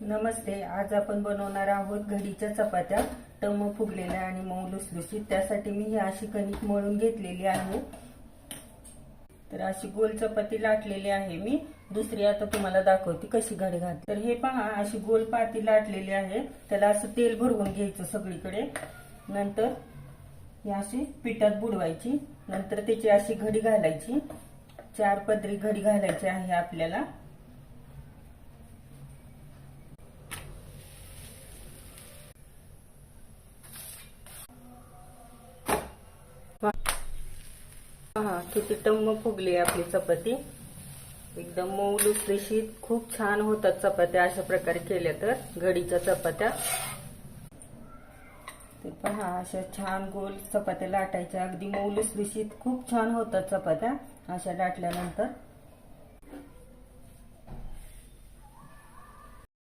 नमस्ते. आज आपण बनवणार आहोत घडीच्या चपात्या, टम्म फुगलेल्या आणि मऊ लुसलुशीत. त्यासाठी मी ही अशी कणिक मळून घेतलेली आहे. तर अशी गोल चपाती लाटलेली आहे मी. दुसरी आता तुम्हाला दाखवते कशी घडी घालते. तर हे पहा, अशी गोल पाती लाटलेली आहे. त्याला असं तेल भरवून घ्यायचं सगळीकडे. नंतर ही अशी पिठात बुडवायची. नंतर त्याची अशी घडी घालायची. 4 पदरी घडी घालायची आहे आपल्याला. पहा किती टम्म फुगली आपली चपाती. एकदम मऊ लुसलुशीत खूप छान होतात चपात्या अशा प्रकारे केल्या तर, घडीच्या चपात्या. ते पहा, अशा छान गोल चपात्या लाटायच्या. अगदी मऊ लुसलुशीत खूप छान होतात चपात्या अशा लाटल्यानंतर.